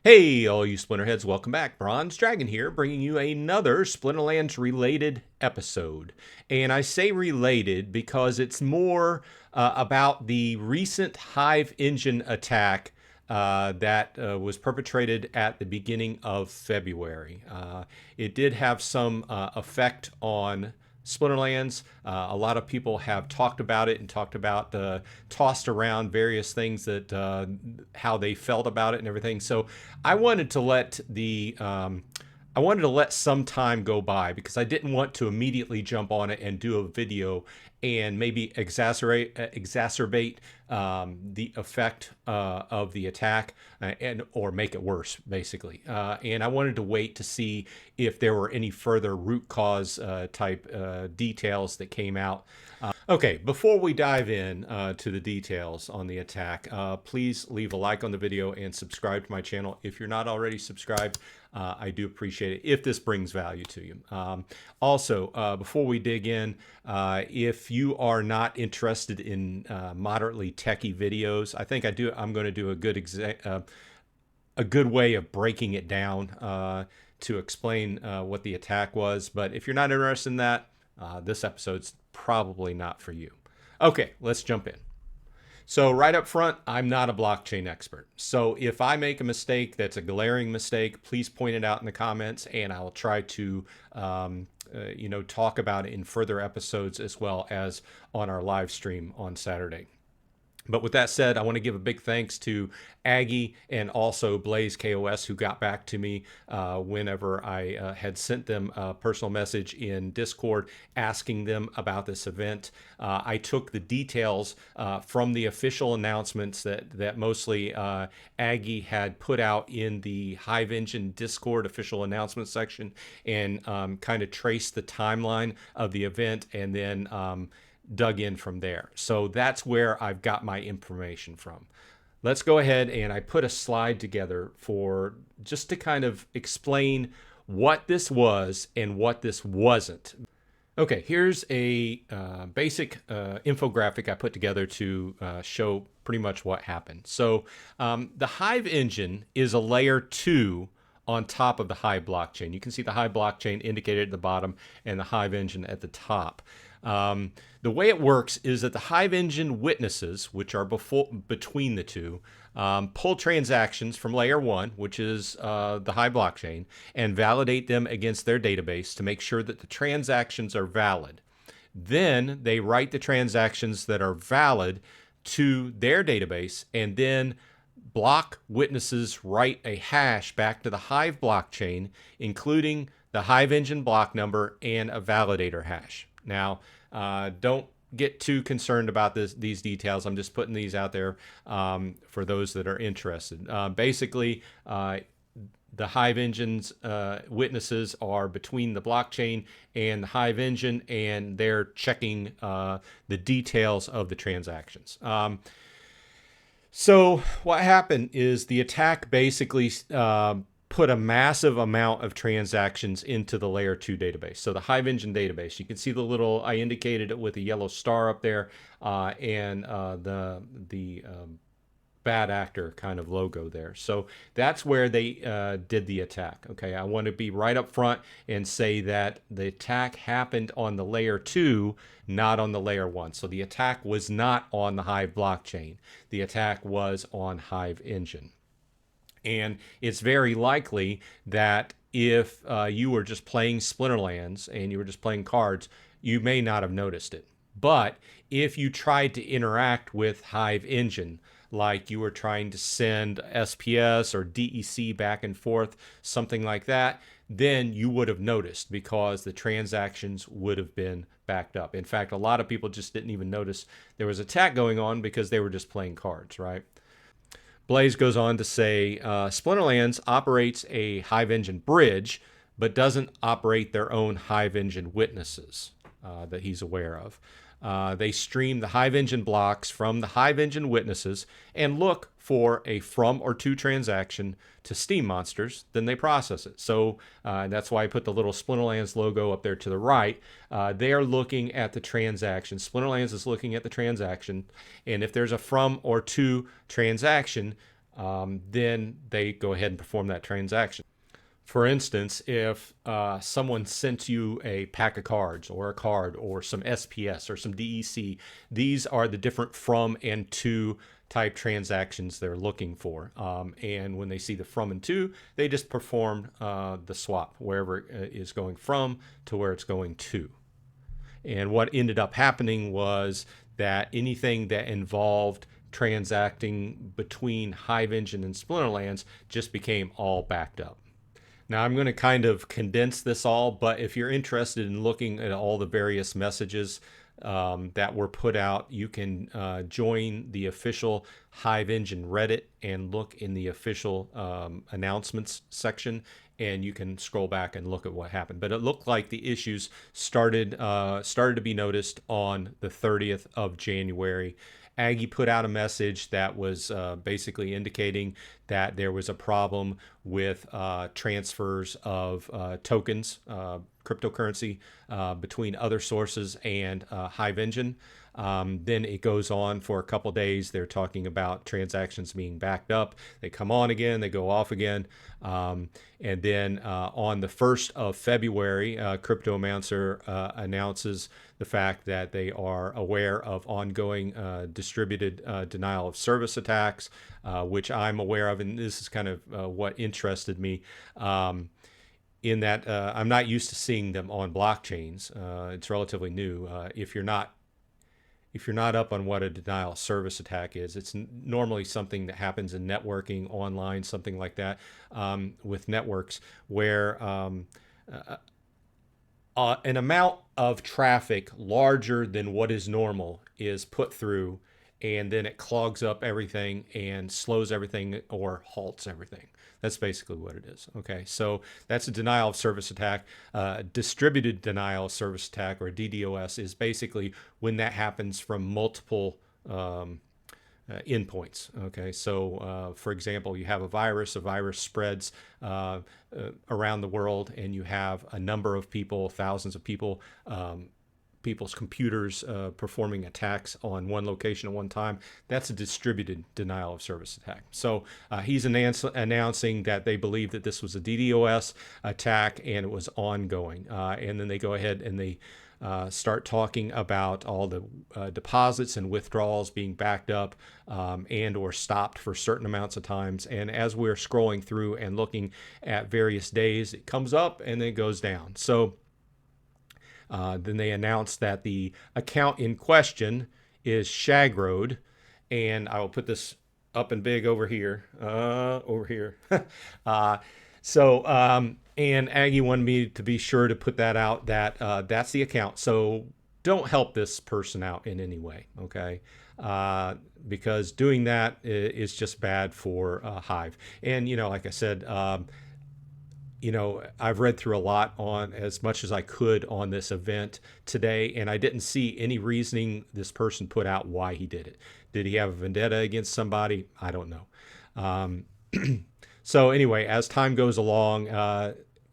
Hey, all you Splinterheads, welcome back. Bronze Dragon here, bringing you another Splinterlands related episode. And I say related because it's more about the recent Hive engine attack that was perpetrated at the beginning of February. It did have some effect on Splinterlands. A lot of people have talked about it and talked about tossed around various things that how they felt about it and everything. So I wanted to let some time go by because I didn't want to immediately jump on it and do a video and maybe exacerbate the effect of the attack or make it worse, basically. And I wanted to wait to see if there were any further root cause type details that came out. Okay, before we dive in to the details on the attack, please leave a like on the video and subscribe to my channel. If you're not already subscribed, I do appreciate it if this brings value to you. Also, before we dig in, if you are not interested in moderately techie videos, I think I'm going to do a good way of breaking it down to explain what the attack was. But if you're not interested in that, this episode's probably not for you. Okay, let's jump in. So right up front, I'm not a blockchain expert. So if I make a mistake that's a glaring mistake, please point it out in the comments, and I'll try to talk about it in further episodes as well as on our live stream on Saturday. But with that said, I want to give a big thanks to Aggie and also Blaze KOS, who got back to me whenever I had sent them a personal message in Discord asking them about this event. I took the details from the official announcements that mostly Aggie had put out in the Hive Engine Discord official announcement section and kind of traced the timeline of the event and then dug in from there. So that's where I've got my information from. Let's go ahead, and I put a slide together for just to kind of explain what this was and what this wasn't. Okay, here's a basic infographic I put together to show pretty much what happened. So the Hive engine is a layer 2 on top of the Hive blockchain. You can see the Hive blockchain indicated at the bottom and the Hive engine at the top. The way it works is that the Hive engine witnesses, which are between the two, pull transactions from layer 1, which is the Hive blockchain, and validate them against their database to make sure that the transactions are valid. Then they write the transactions that are valid to their database, and then block witnesses write a hash back to the Hive blockchain, including the Hive engine block number and a validator hash. Now, don't get too concerned about these details. I'm just putting these out there for those that are interested. Basically, the Hive engine's witnesses are between the blockchain and the Hive engine, and they're checking the details of the transactions. So what happened is the attack basically put a massive amount of transactions into the layer 2 database. So the Hive engine database, you can see the little, I indicated it with a yellow star up there, and the bad actor kind of logo there. So that's where they did the attack. Okay, I want to be right up front and say that the attack happened on the layer 2, not on the layer 1. So the attack was not on the Hive blockchain. The attack was on Hive engine. And it's very likely that if you were just playing Splinterlands and you were just playing cards, you may not have noticed it. But if you tried to interact with Hive engine, like you were trying to send SPS or DEC back and forth, something like that, then you would have noticed because the transactions would have been backed up. In fact, a lot of people just didn't even notice there was an attack going on because they were just playing cards, right? Blaze goes on to say, Splinterlands operates a Hive engine bridge, but doesn't operate their own Hive engine witnesses that he's aware of. They stream the Hive engine blocks from the Hive engine witnesses and look for a from or to transaction to Steam monsters, then they process it. So that's why I put the little Splinterlands logo up there to the right. They are looking at the transaction. Splinterlands is looking at the transaction, and if there's a from or to transaction, then they go ahead and perform that transaction. For instance, if someone sent you a pack of cards or a card or some SPS or some DEC, these are the different from and to type transactions they're looking for. And when they see the from and to, they just perform the swap wherever it is going from to where it's going to. And what ended up happening was that anything that involved transacting between Hive Engine and Splinterlands just became all backed up. Now I'm going to kind of condense this all, but if you're interested in looking at all the various messages that were put out, you can join the official Hive Engine Reddit and look in the official announcements section, and you can scroll back and look at what happened. But it looked like the issues started to be noticed on the 30th of January. Aggie put out a message that was basically indicating that there was a problem with transfers of tokens, cryptocurrency, between other sources and Hive Engine. Then it goes on for a couple days. They're talking about transactions being backed up. They come on again, they go off again. And then on the 1st of February, Cryptomancer announces the fact that they are aware of ongoing distributed denial of service attacks, which I'm aware of. And this is kind of what interested me. In that I'm not used to seeing them on blockchains. It's relatively new. If you're not up on what a denial of service attack is, it's normally something that happens in networking, online, something like that, with networks where an amount of traffic larger than what is normal is put through, and then it clogs up everything and slows everything or halts everything. That's basically what it is. Okay, so that's a denial of service attack. Distributed denial of service attack, or DDoS, is basically when that happens from multiple endpoints. Okay, so for example, you have a virus spreads around the world, and you have a number of people, thousands of people, people's computers performing attacks on one location at one time. That's a distributed denial of service attack. So he's announcing that they believe that this was a DDoS attack and it was ongoing. And then they go ahead and they start talking about all the deposits and withdrawals being backed up and or stopped for certain amounts of times. And as we're scrolling through and looking at various days, it comes up and then it goes down. So then they announced that the account in question is Shagrode, and I will put this up and big over here, and Aggie wanted me to be sure to put that out, that that's the account. So don't help this person out in any way, okay? Because doing that is just bad for Hive. And, like I said, I've read through a lot on as much as I could on this event today, and I didn't see any reasoning this person put out why he did it. Did he have a vendetta against somebody? I don't know. So anyway, as time goes along,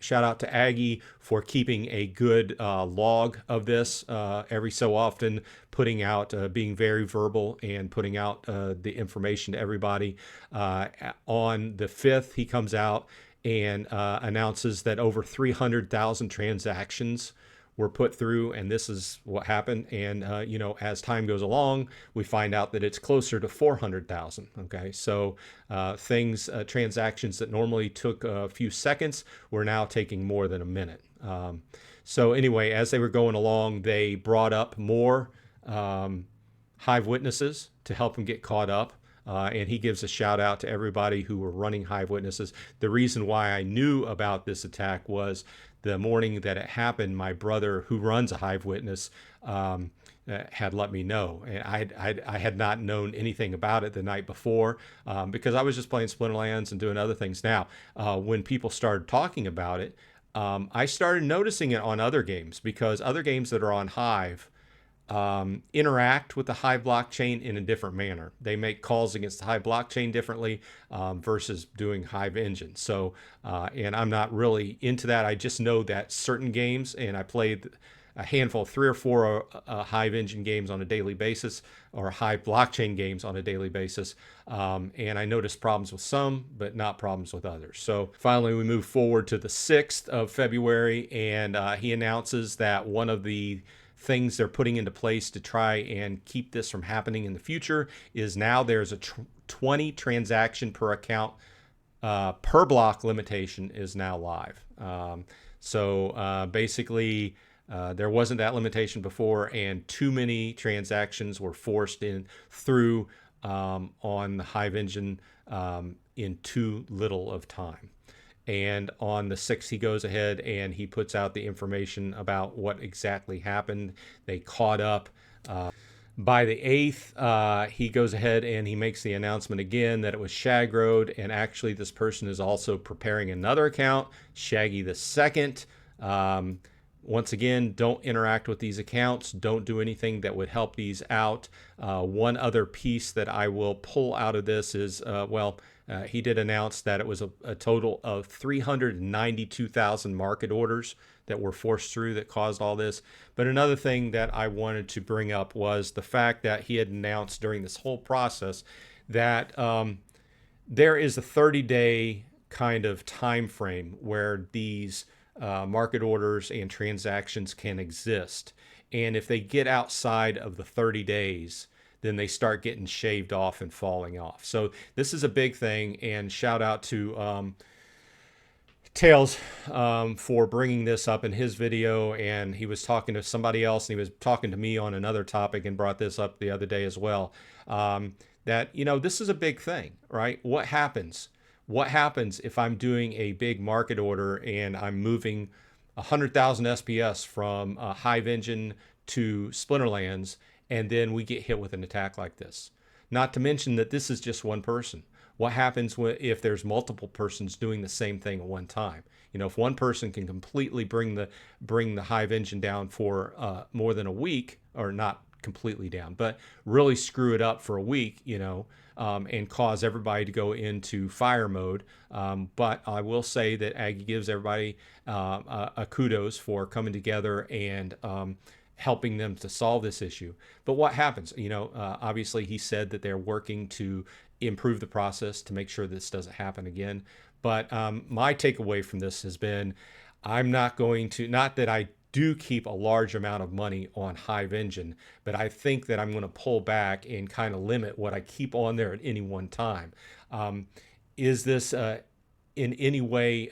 shout out to Aggie for keeping a good log of this every so often, putting out, being very verbal and putting out the information to everybody. On the 5th, he comes out and announces that over 300,000 transactions were put through, and this is what happened. And as time goes along, we find out that it's closer to 400,000. Okay, so transactions that normally took a few seconds were now taking more than a minute. So anyway, as they were going along, they brought up more Hive witnesses to help them get caught up. And he gives a shout out to everybody who were running Hive witnesses. The reason why I knew about this attack was the morning that it happened, my brother, who runs a Hive witness, had let me know. And I had not known anything about it the night before because I was just playing Splinterlands and doing other things. Now, when people started talking about it, I started noticing it on other games, because other games that are on Hive interact with the Hive blockchain in a different manner. They make calls against the Hive blockchain differently versus doing Hive Engine. So, and I'm not really into that. I just know that certain games, and I a handful, 3 or 4 Hive engine games on a daily basis, or Hive blockchain games on a daily basis. And I noticed problems with some, but not problems with others. So finally, we move forward to the 6th of February, and he announces that one of the things they're putting into place to try and keep this from happening in the future is now there's a 20 transaction per account per block limitation is now live. So basically, there wasn't that limitation before, and too many transactions were forced in through on the Hive engine in too little of time. And on the 6th, he goes ahead and he puts out the information about what exactly happened. They caught up. By the 8th, he goes ahead and he makes the announcement again that it was Shagrode, and actually this person is also preparing another account, Shaggy the Second. Once again, don't interact with these accounts. Don't do anything that would help these out. One other piece that I will pull out of this is, he did announce that it was a total of 392,000 market orders that were forced through that caused all this. But another thing that I wanted to bring up was the fact that he had announced during this whole process that there is a 30-day kind of time frame where these market orders and transactions can exist. And if they get outside of the 30 days, then they start getting shaved off and falling off. So this is a big thing, and shout out to Tails for bringing this up in his video. And he was talking to somebody else, and he was talking to me on another topic and brought this up the other day as well. That, this is a big thing, right? What happens? What happens if I'm doing a big market order and I'm moving 100,000 SPS from Hive engine to Splinterlands, and then we get hit with an attack like this? Not to mention that this is just one person. What happens if there's multiple persons doing the same thing at one time? If one person can completely bring the Hive engine down for more than a week, or not completely down, but really screw it up for a week, and cause everybody to go into fire mode. But I will say that Aggie gives everybody a kudos for coming together and helping them to solve this issue. But what happens? Obviously he said that they're working to improve the process to make sure this doesn't happen again. But my takeaway from this has been, I'm not going to, not that I do keep a large amount of money on Hive engine, but I think that I'm going to pull back and kind of limit what I keep on there at any one time. Is this in any way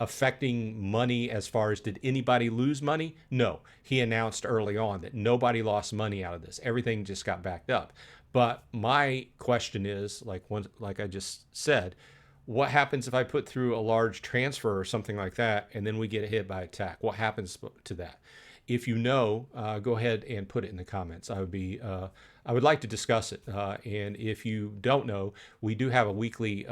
affecting money as far as, did anybody lose money? No. He announced early on that nobody lost money out of this. Everything just got backed up. But my question is, like I just said, what happens if I put through a large transfer or something like that, and then we get hit by attack? What happens to that? If you know, go ahead and put it in the comments. I would like to discuss it. And if you don't know, we do have a weekly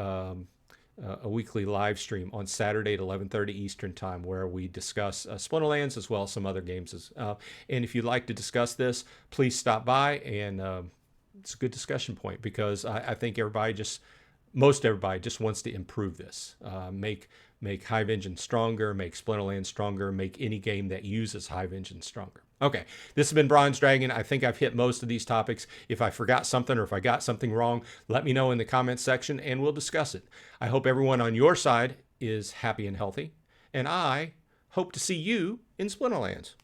live stream on Saturday at 11:30 Eastern time, where we discuss Splinterlands as well as some other games. And if you'd like to discuss this, please stop by, and it's a good discussion point, because I think most everybody just wants to improve this, make Hive engine stronger, make Splinterlands stronger, make any game that uses Hive engine stronger. Okay, this has been Bronze Dragon. I think I've hit most of these topics. If I forgot something or if I got something wrong, let me know in the comments section and we'll discuss it. I hope everyone on your side is happy and healthy, and I hope to see you in Splinterlands.